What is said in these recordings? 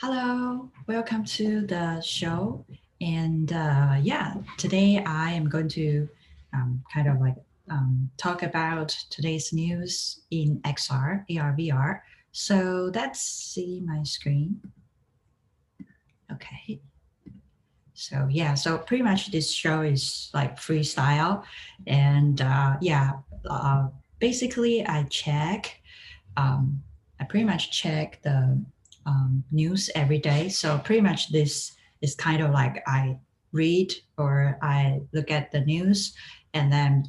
Hello, welcome to the show. And yeah, today I am going to kind of like talk about today's news in XR, AR, VR. So let's see my screen. Okay. So yeah, so pretty much this show is like freestyle. And uh, basically um, I pretty much check the news every day. So pretty much this is kind of like I read or I look at the news, and then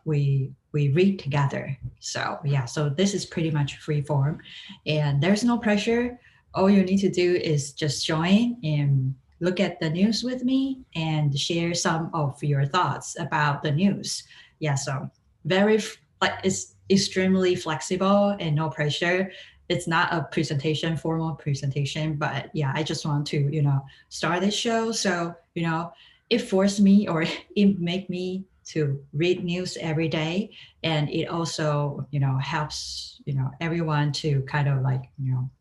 we read together. So yeah, so this is pretty much free form, and there's no pressure. All you need to do is just join and look at the news with me and share some of your thoughts about the news. Yeah, so very like it's extremely flexible and no pressure. It's not a presentation, formal presentation, but yeah, I just want to, start this show. So, it forced me or it make me to read news every day. And it also, helps, everyone to kind of like,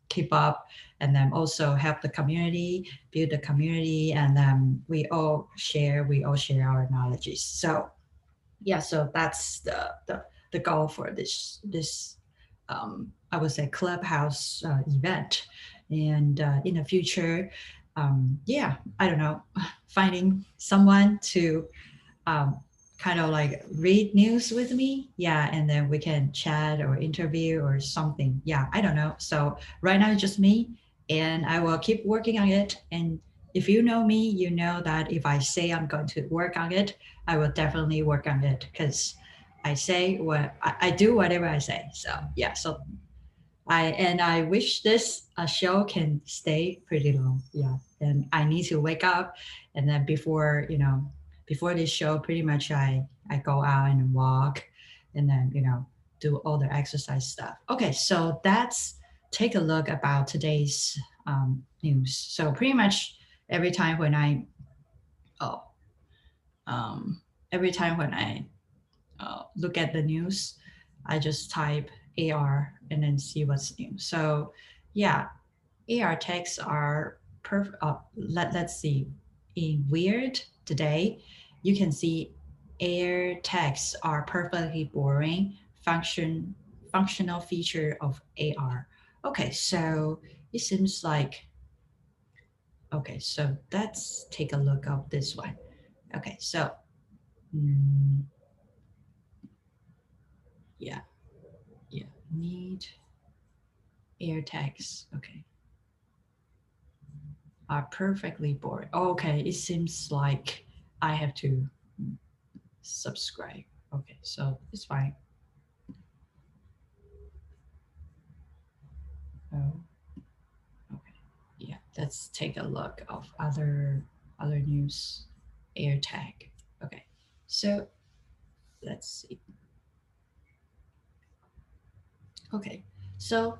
keep up, and then also help the community, build the community. And then we all share our knowledges. So yeah, so that's the goal for this I would say Clubhouse event. And in the future, yeah, I don't know, finding someone to um, kind of like read news with me. Yeah, and then we can chat or interview or something. Yeah, I don't know. So right now it's just me, and I will keep working on it. And if you know me, you know that if I say I'm going to work on it, I will definitely work on it, because I say what I do, whatever I say. So yeah, so I wish this show can stay pretty long. Yeah, and I need to wake up, and then before this show, pretty much I go out and walk, and then do all the exercise stuff. Okay, so that's take a look about today's news. So pretty much every time when I oh um, every time when I look at the news, I just type AR and then see what's new. So yeah, AR texts are perfect. Let's see. In Weird today, you can see AR texts are perfectly boring functional feature of AR. Okay, so it seems like okay. So let's take a look of this one. Okay, so mm, yeah, yeah, need air tags. Okay, are perfectly boring. Okay, it seems like I have to subscribe. Okay, so it's fine. Oh, okay. Yeah, let's take a look of other news. Air tag. Okay, so let's see. Okay, so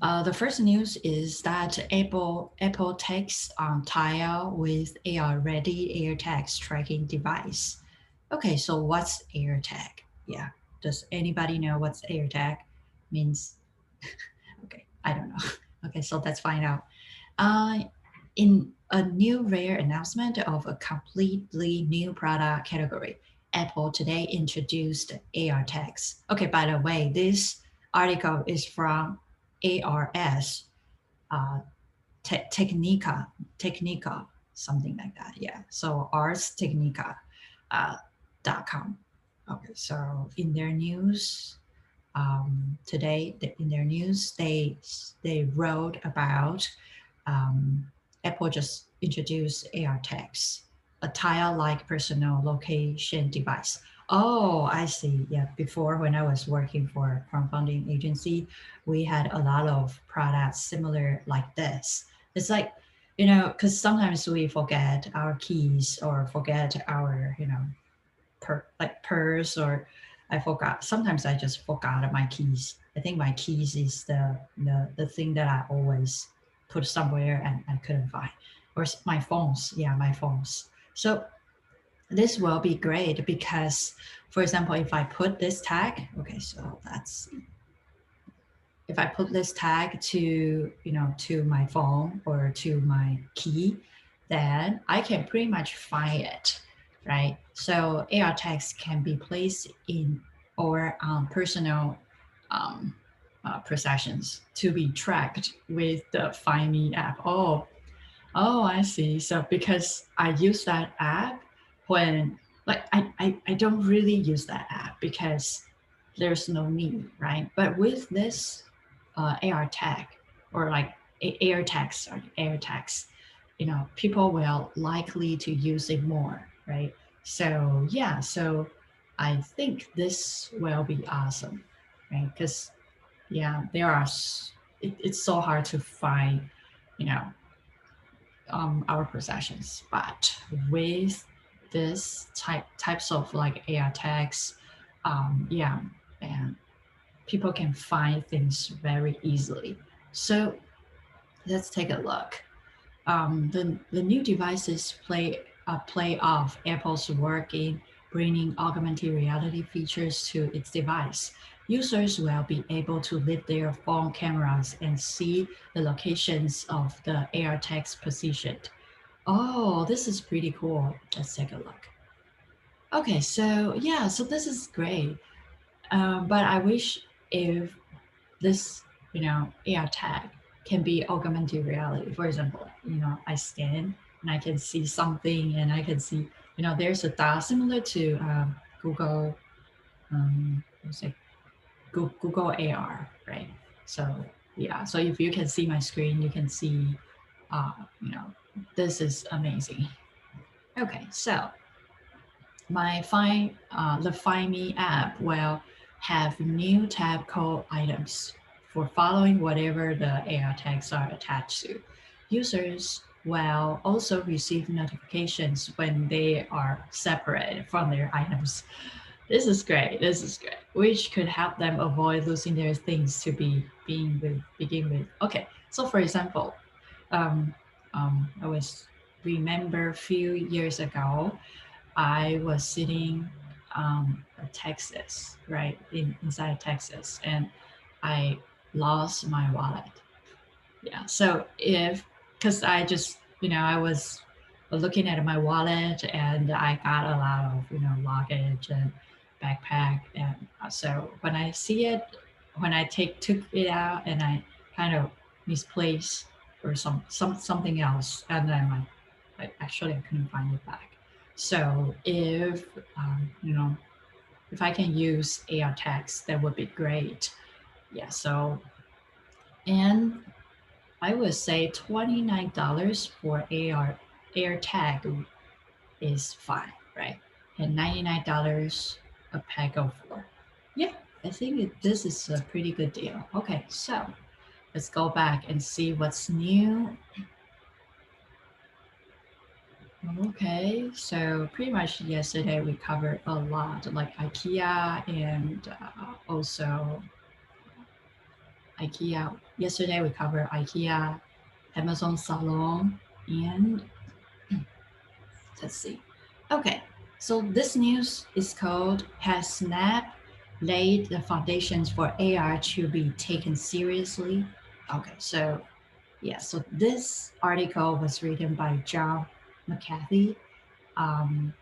the first news is that Apple takes on tile with AR-ready AirTags tracking device. Okay, so what's AirTag? Yeah, does anybody know what's AirTag means? Okay, I don't know. Okay, so let's find out. Uh, in a new rare announcement of a completely new product category, Apple today introduced AR tags. Okay, by the way, this article is from ARS, Technica, something like that. Yeah, so Ars Technica, uh, .com. Okay, so in their news, today in their news they wrote about Apple just introduced AR tags, a tile-like personal location device. Oh, I see. Yeah, before when I was working for a crowdfunding agency, we had a lot of products similar like this. It's like, because sometimes we forget our keys or forget our, like purse, or I forgot. Sometimes I just forgot my keys. I think my keys is the thing that I always put somewhere and I couldn't find. Or my phones. Yeah, my phones. So this will be great because, for example, if I put this tag, okay, so that's if I put this tag to, to my phone or to my key, then I can pretty much find it, right? So AR tags can be placed in or personal um, possessions to be tracked with the Find Me app. Oh, I see. So because I use that app when, like, I don't really use that app because there's no need, right? But with this AR tag or like air tags, people will likely to use it more, right? So yeah, so I think this will be awesome, right? Because yeah, it's so hard to find, you know, our possessions. But with this types of like AR tags, yeah, and people can find things very easily. So let's take a look. The new devices play off Apple's work in bringing augmented reality features to its device. Users will be able to leave their phone cameras and see the locations of the AR tags positioned. Oh, this is pretty cool. Let's take a look. Okay, so yeah, so this is great. But I wish if this, AR tag can be augmented reality. For example, I scan and I can see something and I can see, there's a dot similar to Google, what's it, Google AR, right? So yeah, so if you can see my screen, you can see, uh, you know, this is amazing. Okay, so the Find Me app will have new tab called items for following whatever the AR tags are attached to. Users will also receive notifications when they are separated from their items. This is great. This is great. Which could help them avoid losing their things to begin with. Okay. So for example, um, I was remember a few years ago, I was sitting Texas, right, inside Texas, and I lost my wallet. Yeah. So because I just, I was looking at my wallet and I got a lot of, luggage and backpack. And so when I see it, when I took it out and I kind of misplaced or something else, and then I couldn't find it back. So if I can use AR tags, that would be great. Yeah. So, and I would say $29 for air tag is fine, right? And $99 a pack of four. Yeah, I think this is a pretty good deal. Okay, so let's go back and see what's new. Okay, so pretty much yesterday we covered a lot like IKEA and also IKEA. Yesterday we covered IKEA, Amazon Salon, and let's see. Okay, so this news is called Has Snap Laid the Foundations for AR to be Taken Seriously? Okay, so yeah, so this article was written by John McCarthy.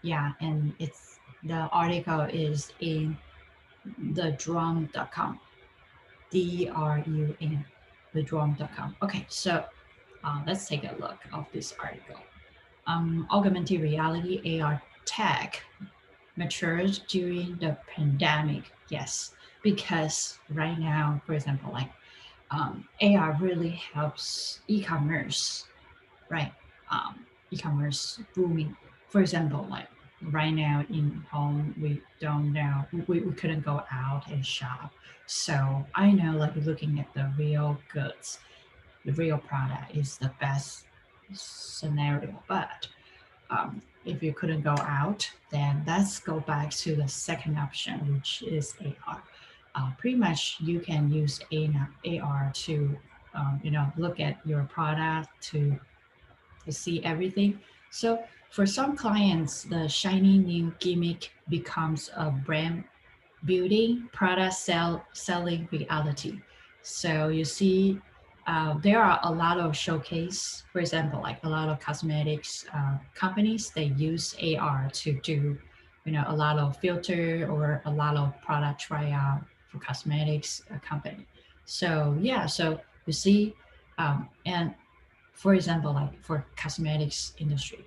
Yeah, and the article is in thedrum.com, DRUN, thedrum.com. Okay, so let's take a look of this article. Augmented reality AR tech matured during the pandemic. Yes, because right now, for example, like AR really helps e-commerce, right? E-commerce booming. For example, like right now in home, we don't know, we couldn't go out and shop. So I know like looking at the real goods, the real product is the best scenario. But if you couldn't go out, then let's go back to the second option, which is AR. Pretty much you can use AR to, look at your product to see everything. So for some clients, the shiny new gimmick becomes a brand building product selling reality. So you see, there are a lot of showcase. For example, like a lot of cosmetics companies, they use AR to do, a lot of filter or a lot of product tryout for cosmetics company. So yeah, so you see, and for example, like for cosmetics industry,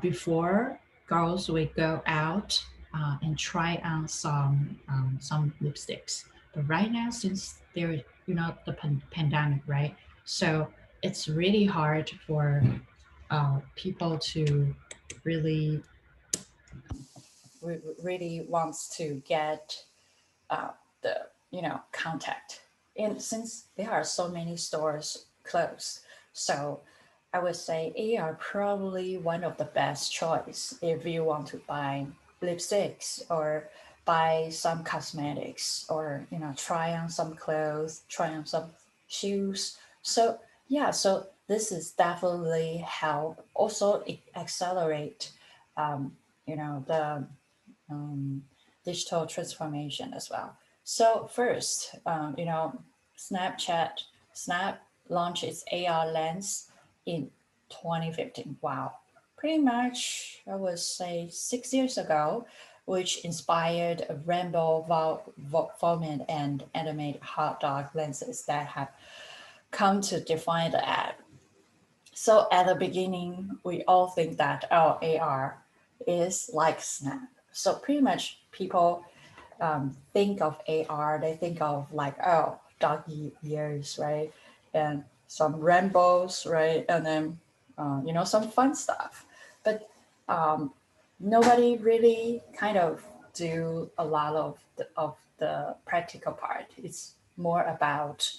before girls would go out and try on some lipsticks. But right now, since there, the pandemic, right? So it's really hard for people to really, really wants to get the contact. And since there are so many stores closed, so I would say AR probably one of the best choice if you want to buy lipsticks or buy some cosmetics or try on some clothes, try on some shoes. So yeah, so this is definitely help. Also, it accelerate, um, the um, digital transformation as well. So first, Snap launched its AR lens in 2015. Wow, pretty much I would say 6 years ago, which inspired a rainbow format and animated hot dog lenses that have come to define the app. So at the beginning, we all think that AR is like Snap. So pretty much people think of AR, they think of like doggy ears, right, and some rainbows, right, and then some fun stuff. But um, nobody really kind of do a lot of the practical part. It's more about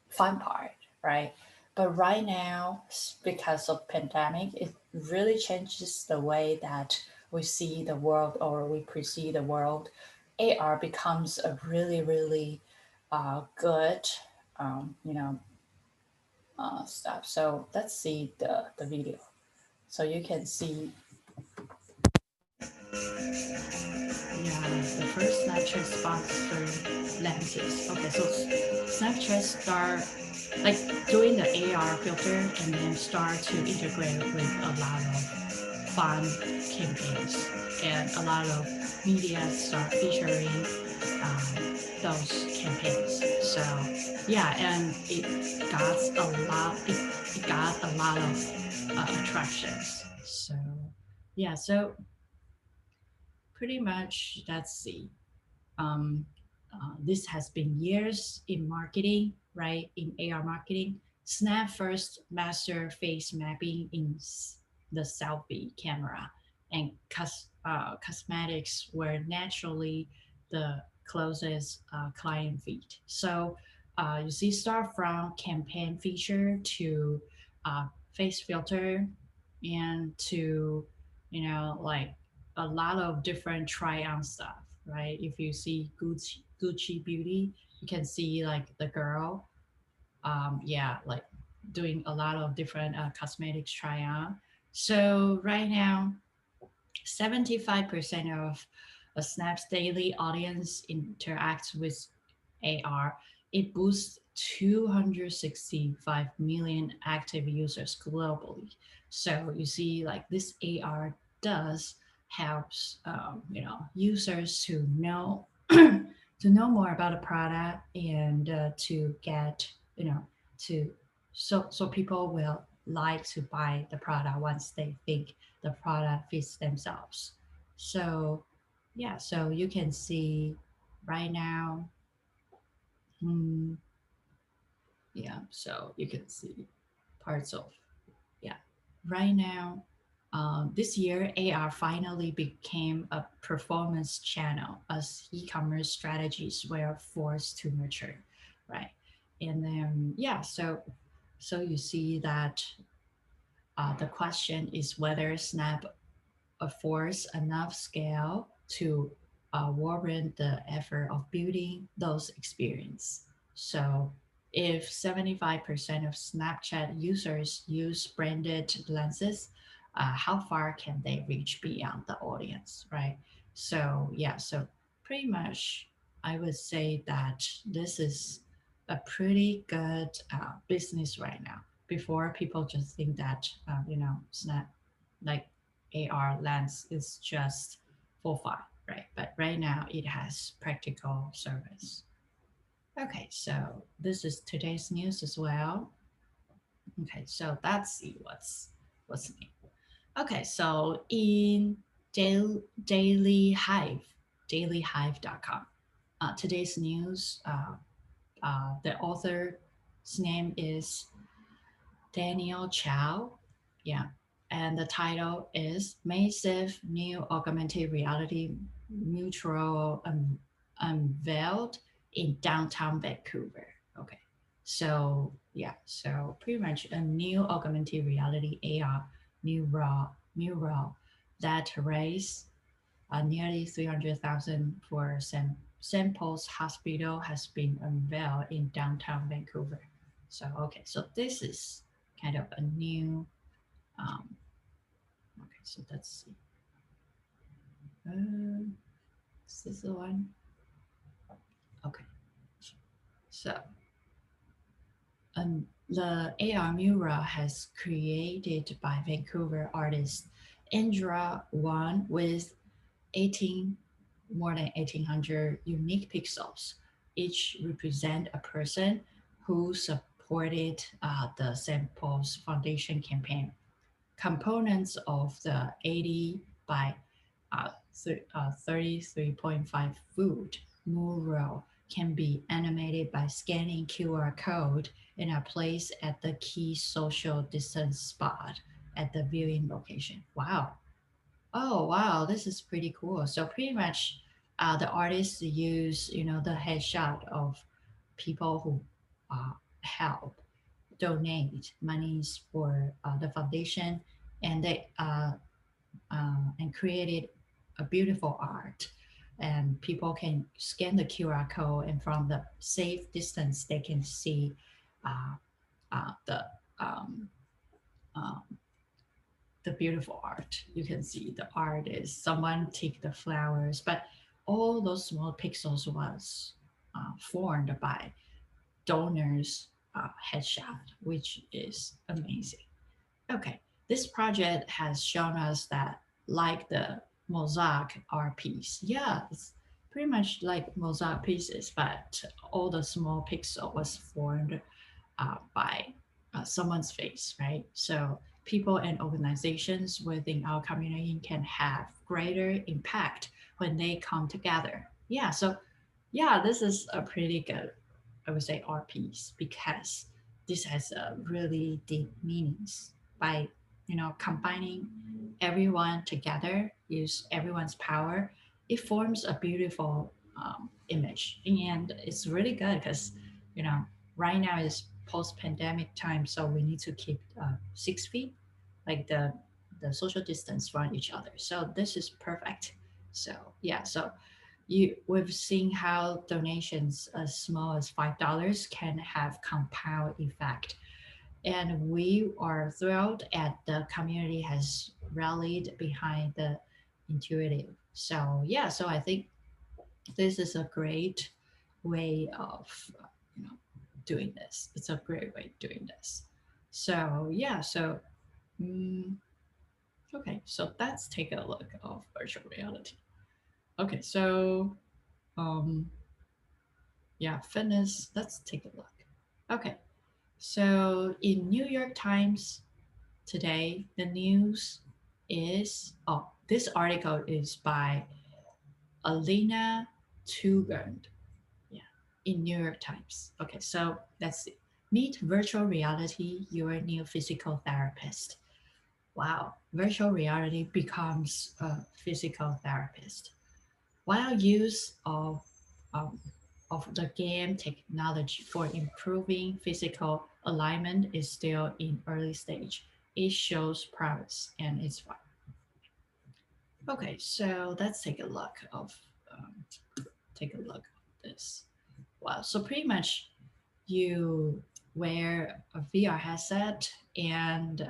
fun part, right? But right now, because of pandemic, it really changes the way that we see the world or we perceive the world. AR becomes a really, really good, um, you know, stuff. So let's see the video. So you can see, yeah, the first Snapchat sponsor lenses. Okay, so Snapchat start like doing the AR filter and then start to integrate with a lot of fun campaigns and a lot of media start featuring those campaigns. So yeah, and it got a lot of attractions. So yeah, so pretty much that's the um, this has been years in marketing, right? In AR marketing, Snap first master face mapping in the selfie camera, and cosmetics were naturally the closest client feed. So you see, start from campaign feature to face filter, and to like a lot of different try on stuff, right? If you see Gucci Beauty, you can see like the girl, yeah, like doing a lot of different cosmetics try on. So right now, 75% of a Snap's daily audience interacts with AR. It boosts 265 million active users globally. So you see, like this AR does helps users to know to know more about a product and to get to so people will like to buy the product once they think the product fits themselves. So yeah, so you can see right now, mm, yeah, so you can see parts of, yeah, right now, this year AR finally became a performance channel as e-commerce strategies were forced to mature, right? And then yeah, so you see that the question is whether Snap affords enough scale to warrant the effort of building those experience. So if 75% of Snapchat users use branded lenses, how far can they reach beyond the audience, right? So yeah, so pretty much I would say that this is a pretty good business right now. Before, people just think that it's not like AR lens is just for fun, right? But right now it has practical service. Okay, so this is today's news as well. Okay, so let's see what's new. Okay, so in Daily Hive, dailyhive.com, today's news. The author's name is Daniel Chow. Yeah. And the title is Massive New Augmented Reality Mutual Unveiled in Downtown Vancouver. Okay. So, yeah. So, pretty much a new augmented reality AR mural that raised nearly 300,000 for St. Paul's Hospital has been unveiled in downtown Vancouver. So, okay, so this is kind of a new, um, okay, so let's see. Is this the one? Okay, so the AR mural has created by Vancouver artist Indra Wan with 18 more than 1800 unique pixels. Each represent a person who supported the Samples Foundation campaign. Components of the 80 by 33.5 foot mural can be animated by scanning QR code and are placed at the key social distance spot at the viewing location. Wow. Oh wow, this is pretty cool. So pretty much, the artists use the headshot of people who help donate monies for the foundation, and they and created a beautiful art, and people can scan the QR code, and from the safe distance they can see uh, the um, um, the beautiful art. You can see the art is someone take the flowers, but all those small pixels was formed by donors' headshot, which is amazing. Okay, this project has shown us that like the mosaic art piece, yeah, it's pretty much like mosaic pieces, but all the small pixel was formed by someone's face, right? So people and organizations within our community can have greater impact when they come together. Yeah, so yeah, this is a pretty good, I would say, art piece because this has a really deep meanings by combining everyone together, use everyone's power. It forms a beautiful image, and it's really good because you know right now is post-pandemic time, so we need to keep 6 feet, like the social distance from each other. So this is perfect. So yeah, so we've seen how donations as small as $5 can have compound effect, and we are thrilled at the community has rallied behind the intuitive. So yeah, so I think this is a great way of you know doing this. It's a great way of doing this. So yeah, so mm, okay, so let's take a look of virtual reality. Okay, so um yeah, fitness. Let's take a look. Okay, so in New York Times today, the news is this article is by Alina Tugend. Yeah, in New York Times. Okay, so let's see. Meet virtual reality, your new physical therapist. Wow, virtual reality becomes a physical therapist. While use um, of the game technology for improving physical alignment is still in early stage, it shows promise and it's fun. Okay, so let's um, take a look at this. Wow, so pretty much you wear a VR headset, and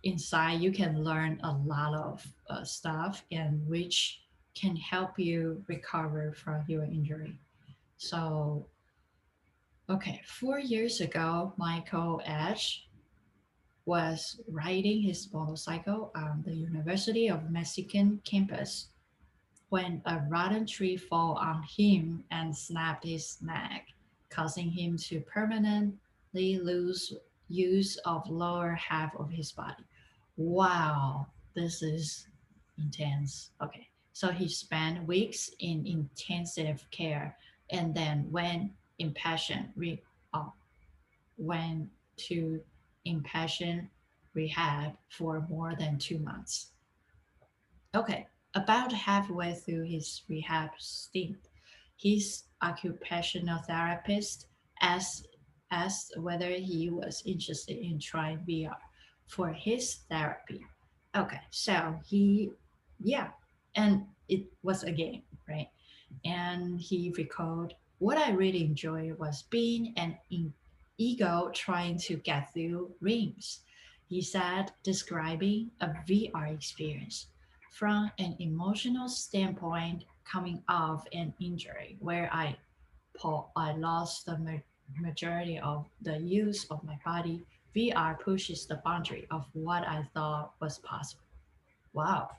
inside you can learn a lot of stuff, and which can help you recover from your injury. So Okay, 4 years ago, Michael Edge was riding his motorcycle on the University of Mexican campus when a rotten tree fell on him and snapped his neck, causing him to permanently lose use of lower half of his body. Wow, this is intense. Okay, so he spent weeks in intensive care and then uh, went to inpatient rehab for more than 2 months. Okay, about halfway through his rehab stint, his occupational therapist asked whether he was interested in trying VR for his therapy. Okay, so yeah, and it was a game, right? And he recalled, what I really enjoyed was being an ego trying to get through rings. He said, describing a VR experience from an emotional standpoint, coming off an injury where I lost the majority of the use of my body. VR pushes the boundary of what I thought was possible. Wow.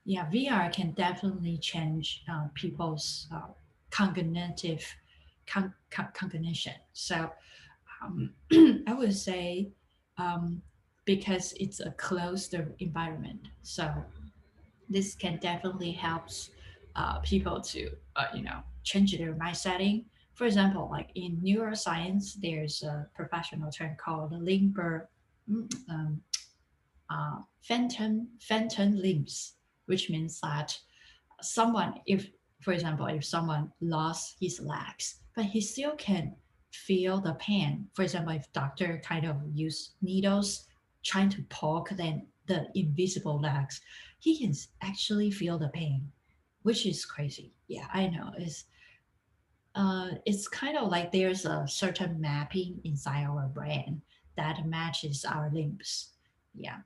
Yeah, VR can definitely change people's cognitive cognition. So I would say because it's a closed environment, so this can definitely help people to change their mind setting. For example, like in neuroscience, there's a professional term called limber um, phantom limbs, which means that someone, if for example, if someone lost his legs but he still can feel the pain. For example, if doctor kind of use needles trying to poke then the invisible legs, he can actually feel the pain, which is crazy. Yeah, I know. It's kind of like there's a certain mapping inside our brain that matches our limbs. Yeah,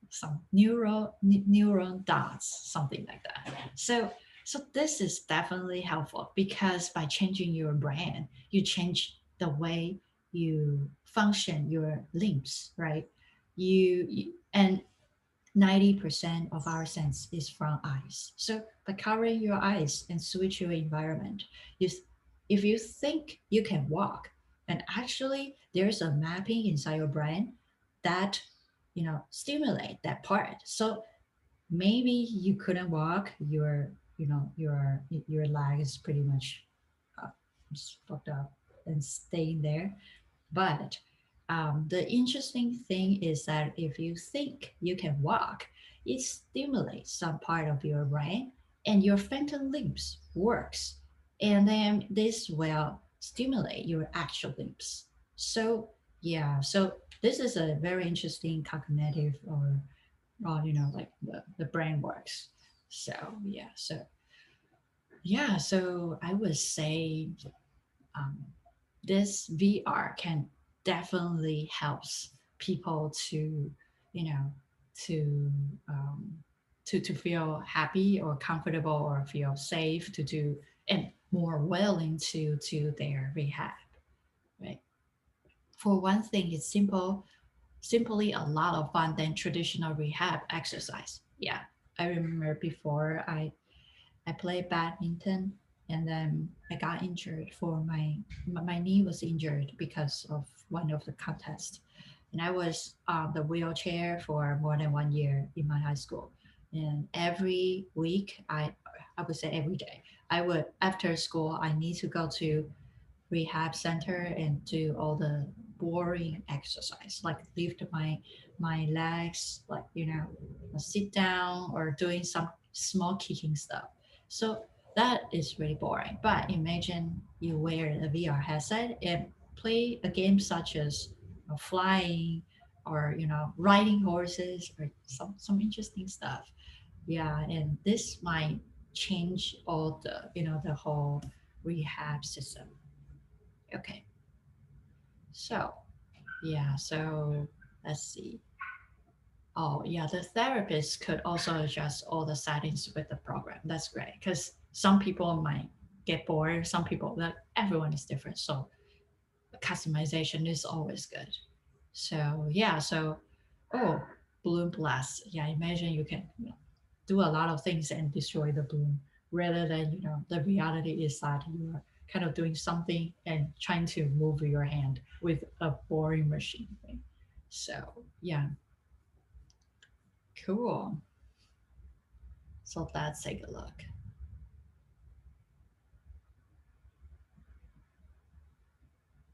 some neuron dots, something like that. So this is definitely helpful because by changing your brain, you change the way you function your limbs, right? And 90% of our sense is from eyes. So by covering your eyes and switch your environment, you, if you think you can walk, and actually there's a mapping inside your brain that stimulate that part. So maybe you couldn't walk, your leg is pretty much uh, fucked up and staying there, but the interesting thing is that if you think you can walk, it stimulates some part of your brain and your phantom limbs works. And then this will stimulate your actual limbs. So yeah, so this is a very interesting cognitive or like the brain works. So so I would say um, this VR can definitely helps people to, you know, to um, to feel happy or comfortable or feel safe to do and more willing to their rehab, right? For one thing, it's simply a lot of fun than traditional rehab exercise. Yeah, I remember before I played badminton and then I got injured for my knee was injured because of one of the contests. And I was on the wheelchair for more than 1 year in my high school. And every week, I would say every day, I would after school I need to go to rehab center and do all the boring exercise like lift my legs, like sit down or doing some small kicking stuff. So that is really boring, but imagine you wear a VR headset and play a game such as flying or riding horses or some interesting stuff. Yeah, and this might change all the whole rehab system. Okay, so so let's see. Oh, yeah, the therapist could also adjust all the settings with the program. That's great because some people might get bored. Some people, that everyone is different. So customization is always good. So yeah, so oh, balloon blast. Yeah, imagine you can do a lot of things and destroy the balloon, rather than the reality is that you are kind of doing something and trying to move your hand with a boring machine thing. So yeah, cool. So let's take a look.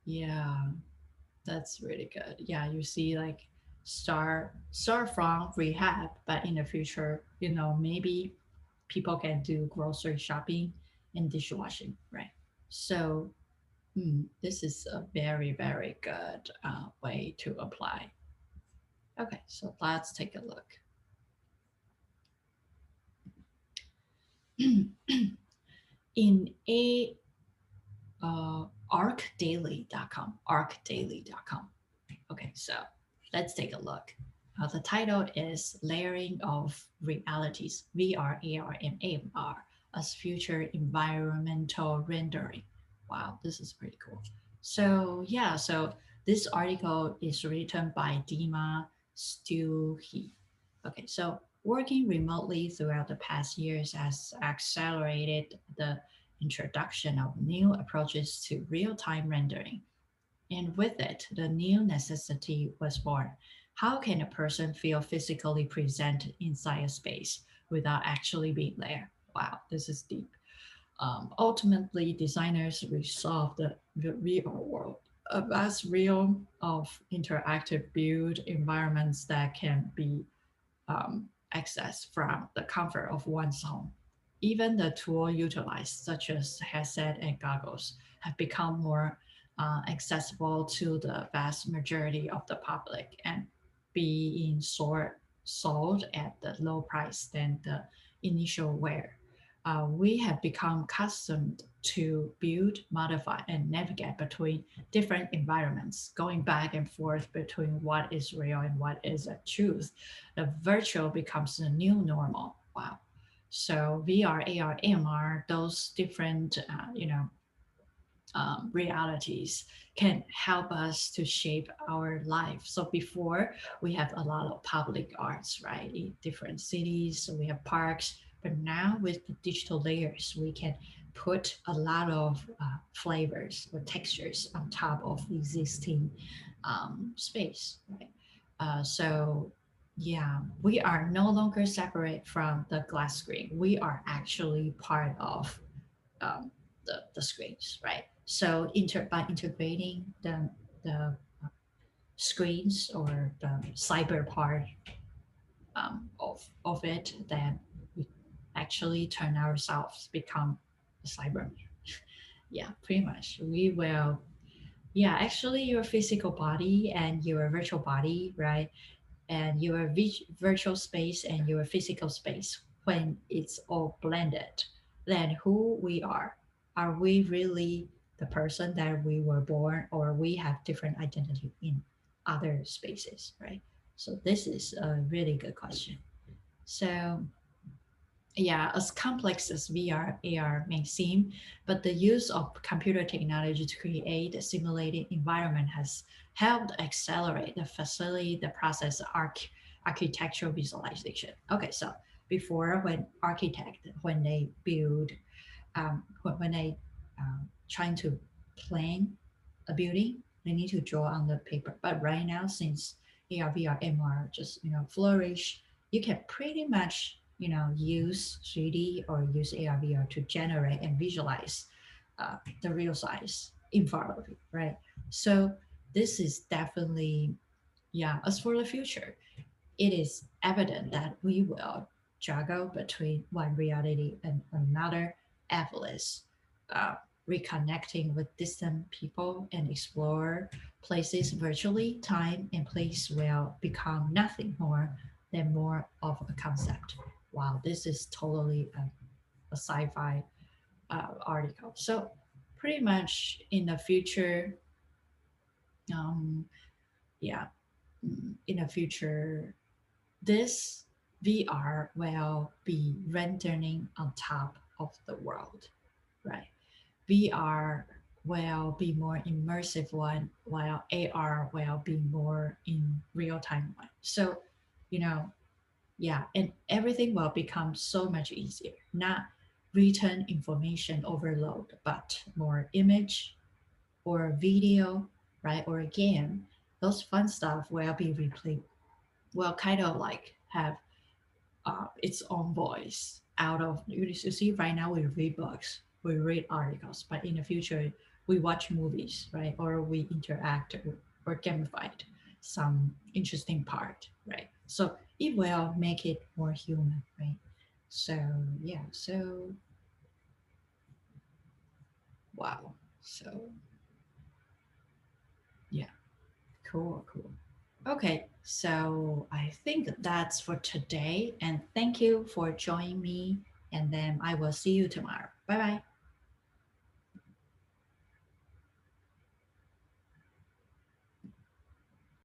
Yeah, that's really good. Yeah, you see, like start from rehab, but in the future, maybe people can do grocery shopping and dishwashing, right? So this is a very, very good way to apply. Okay, so let's take a look. In a arcdaily.com, arcdaily.com. Okay, so let's take a look. The title is Layering of Realities, VR, AR, and AMR as Future Environmental Rendering. Wow, this is pretty cool. So, yeah, so this article is written by Dima Stuhi. Okay, so working remotely throughout the past years has accelerated the introduction of new approaches to real time rendering, and with it, the new necessity was born. How can a person feel physically present inside a space without actually being there? Wow, this is deep. Ultimately, designers resolve the real world, a vast realm of interactive built environments that can be accessed from the comfort of one's home. Even the tool utilized, such as headset and goggles, have become more accessible to the vast majority of the public and being sold at the low price than the initial wear. We have become accustomed to build, modify, and navigate between different environments, going back and forth between what is real and what is a truth. The virtual becomes the new normal. Wow. So VR, AR, AMR, those different, realities can help us to shape our life. So before we have a lot of public arts, right, in different cities. So we have parks, but now with the digital layers, we can put a lot of flavors or textures on top of existing space, right? So yeah, we are no longer separate from the glass screen. We are actually part of um, the screens, right? So by integrating the screens or the cyber part of it, then we actually turn ourselves become a cyber. Yeah, pretty much. We will. Yeah, actually, your physical body and your virtual body, right? And your virtual space and your physical space, when it's all blended, then who we are we really the person that we were born, or we have different identity in other spaces, right? So this is a really good question. So yeah, as complex as VR, AR may seem, but the use of computer technology to create a simulated environment has helped accelerate the facility, the process, architectural visualization. Okay, so before, when they build, when they trying to plan a building, they need to draw on the paper. But right now, since AR, VR, MR just flourish, you can pretty much use 3D or use AR, VR to generate and visualize the real size in front of you, right? So this is definitely, yeah. As for the future, it is evident that we will juggle between one reality and another, effortless, uh, reconnecting with distant people and explore places virtually. Time and place will become nothing more than more of a concept. Wow, this is totally a sci-fi article. So pretty much in the future, um, yeah, in the future, this VR will be rendering on top of the world, right? VR will be more immersive one, while AR will be more in real time one. So, you know, yeah, and everything will become so much easier. Not written information overload, but more image or video, right? Or a game. Those fun stuff will be replaced. Will kind of like have its own voice out of you see right now we read books, we read articles, but in the future we watch movies, right? Or we interact or gamify some interesting part, right? So it will make it more human, right? So yeah, so wow. So yeah, cool, cool. Okay, so I think that's for today, and thank you for joining me. And then I will see you tomorrow. Bye bye.